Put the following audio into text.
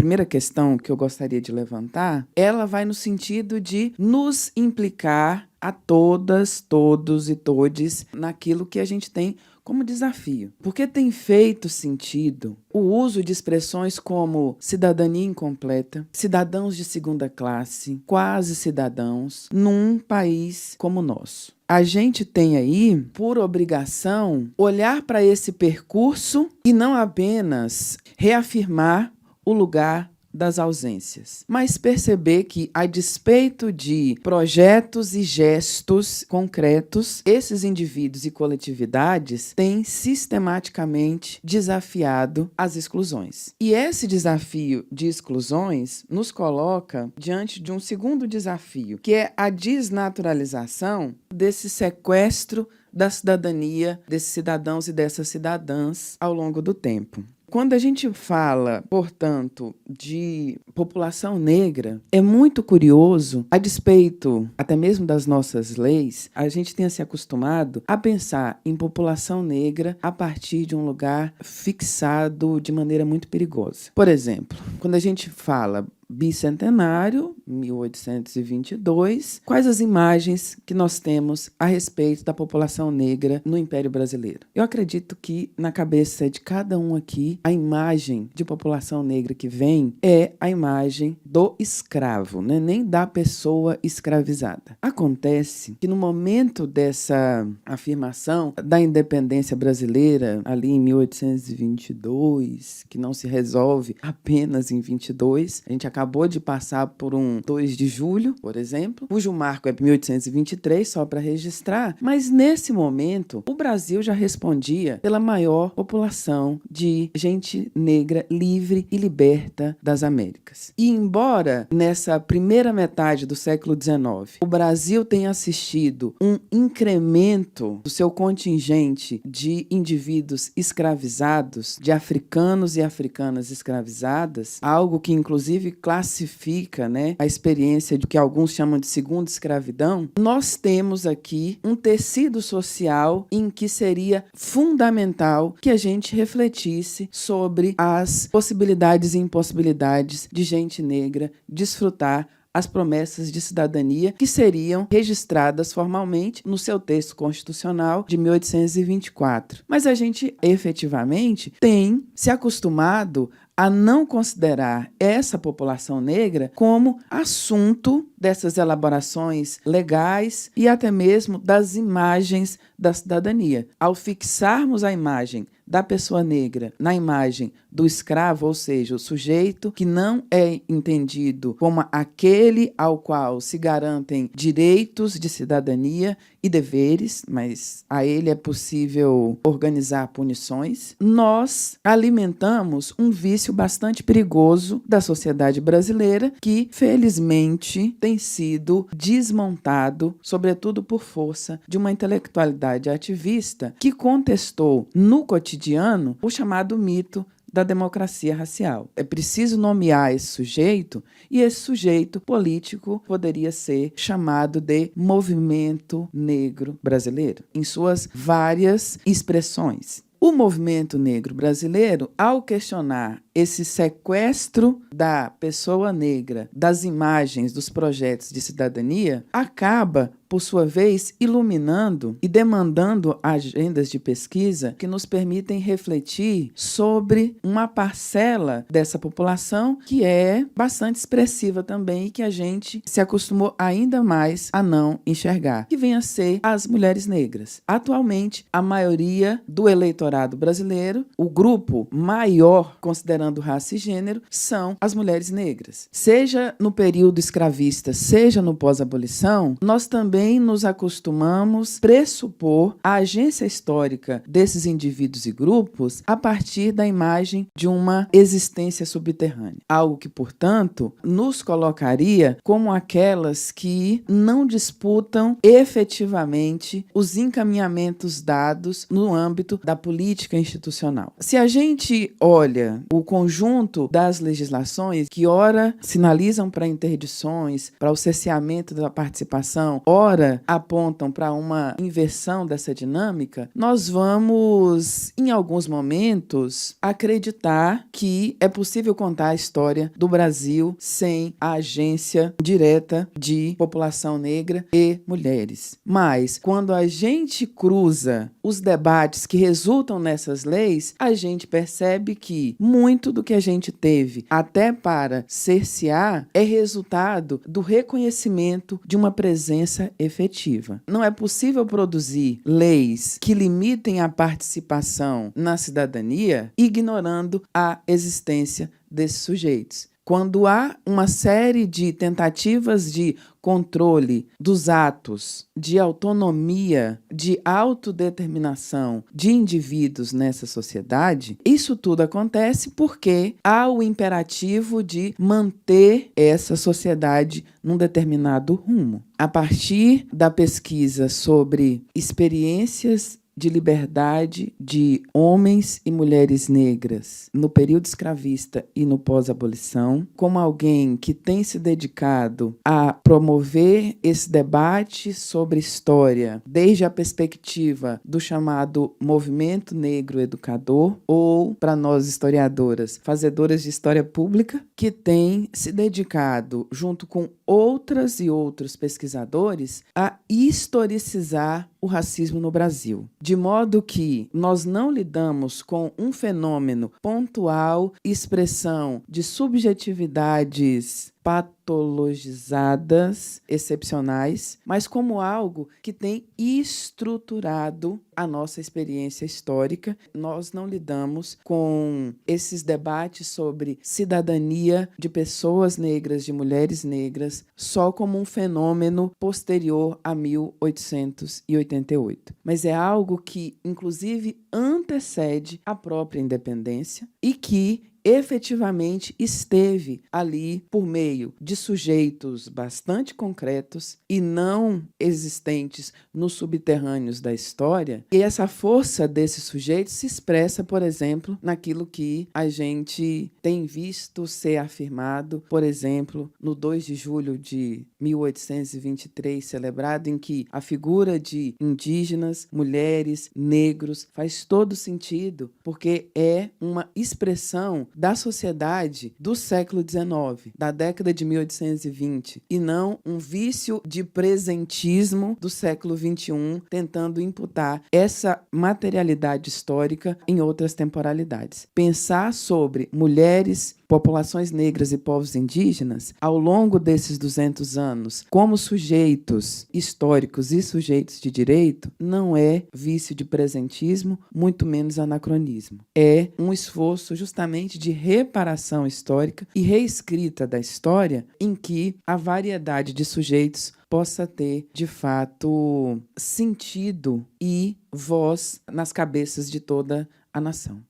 primeira questão que eu gostaria de levantar, ela vai no sentido de nos implicar a todas, todos e todes naquilo que a gente tem como desafio. Porque tem feito sentido o uso de expressões como cidadania incompleta, cidadãos de segunda classe, quase cidadãos, num país como o nosso. A gente tem aí, por obrigação, olhar para esse percurso e não apenas reafirmar o lugar das ausências, mas perceber que, a despeito de projetos e gestos concretos, esses indivíduos e coletividades têm sistematicamente desafiado as exclusões. E esse desafio de exclusões nos coloca diante de um segundo desafio, que é a desnaturalização desse sequestro da cidadania, desses cidadãos e dessas cidadãs ao longo do tempo. Quando a gente fala, portanto, de população negra, é muito curioso, a despeito até mesmo das nossas leis, a gente tenha se acostumado a pensar em população negra a partir de um lugar fixado de maneira muito perigosa. Por exemplo, quando a gente fala bicentenário, 1822, quais as imagens que nós temos a respeito da população negra no Império Brasileiro? Eu acredito que na cabeça de cada um aqui, a imagem de população negra que vem é a imagem do escravo, né? Nem da pessoa escravizada. Acontece que no momento dessa afirmação da independência brasileira, ali em 1822, que não se resolve apenas em 22, a gente acabou de passar por um 2 de julho, por exemplo, cujo marco é 1823, só para registrar, mas nesse momento o Brasil já respondia pela maior população de gente negra livre e liberta das Américas. E embora nessa primeira metade do século XIX o Brasil tenha assistido um incremento do seu contingente de indivíduos escravizados, de africanos e africanas escravizadas, algo que inclusive classifica, né, a experiência de que alguns chamam de segunda escravidão, nós temos aqui um tecido social em que seria fundamental que a gente refletisse sobre as possibilidades e impossibilidades de gente negra desfrutar as promessas de cidadania que seriam registradas formalmente no seu texto constitucional de 1824. Mas a gente, efetivamente, tem se acostumado a não considerar essa população negra como assunto dessas elaborações legais e até mesmo das imagens da cidadania. Ao fixarmos a imagem da pessoa negra na imagem do escravo, ou seja, o sujeito que não é entendido como aquele ao qual se garantem direitos de cidadania e deveres, mas a ele é possível organizar punições, nós alimentamos um vício bastante perigoso da sociedade brasileira que, felizmente, tem sido desmontado, sobretudo por força de uma intelectualidade ativista que contestou no cotidiano o chamado mito da democracia racial. É preciso nomear esse sujeito, e esse sujeito político poderia ser chamado de movimento negro brasileiro, em suas várias expressões. O movimento negro brasileiro, ao questionar esse sequestro da pessoa negra das imagens dos projetos de cidadania, acaba, por sua vez, iluminando e demandando agendas de pesquisa que nos permitem refletir sobre uma parcela dessa população que é bastante expressiva também e que a gente se acostumou ainda mais a não enxergar, que vem a ser as mulheres negras. Atualmente, a maioria do eleitorado brasileiro, o grupo maior, considerando raça e gênero, são as mulheres negras. Seja no período escravista, seja no pós-abolição, nós também nos acostumamos a pressupor a agência histórica desses indivíduos e grupos a partir da imagem de uma existência subterrânea. Algo que, portanto, nos colocaria como aquelas que não disputam efetivamente os encaminhamentos dados no âmbito da política institucional. Se a gente olha o conjunto das legislações que ora sinalizam para interdições, para o cerceamento da participação, ora embora apontam para uma inversão dessa dinâmica, nós vamos, em alguns momentos, acreditar que é possível contar a história do Brasil sem a agência direta de população negra e mulheres. Mas, quando a gente cruza os debates que resultam nessas leis, a gente percebe que muito do que a gente teve até para cercear é resultado do reconhecimento de uma presença efetiva. Não é possível produzir leis que limitem a participação na cidadania ignorando a existência desses sujeitos. Quando há uma série de tentativas de controle dos atos de autonomia, de autodeterminação de indivíduos nessa sociedade, isso tudo acontece porque há o imperativo de manter essa sociedade num determinado rumo. A partir da pesquisa sobre experiências de liberdade de homens e mulheres negras no período escravista e no pós-abolição, como alguém que tem se dedicado a promover esse debate sobre história desde a perspectiva do chamado movimento negro educador, ou, para nós historiadoras, fazedoras de história pública, que tem se dedicado, junto com outras e outros pesquisadores, a historicizar o racismo no Brasil. De modo que nós não lidamos com um fenômeno pontual, expressão de subjetividades patologizadas, excepcionais, mas como algo que tem estruturado a nossa experiência histórica. Nós não lidamos com esses debates sobre cidadania de pessoas negras, de mulheres negras, só como um fenômeno posterior a 1888. Mas é algo que, inclusive, antecede a própria independência e que efetivamente esteve ali por meio de sujeitos bastante concretos e não existentes nos subterrâneos da história. E essa força desses sujeitos se expressa, por exemplo, naquilo que a gente tem visto ser afirmado, por exemplo, no 2 de julho de 1823, celebrado, em que a figura de indígenas, mulheres, negros faz todo sentido, porque é uma expressão da sociedade do século XIX, da década de 1820, e não um vício de presentismo do século XXI, tentando imputar essa materialidade histórica em outras temporalidades. Pensar sobre mulheres, populações negras e povos indígenas, ao longo desses 200 anos, como sujeitos históricos e sujeitos de direito, não é vício de presentismo, muito menos anacronismo. É um esforço justamente de reparação histórica e reescrita da história, em que a variedade de sujeitos possa ter, de fato, sentido e voz nas cabeças de toda a nação.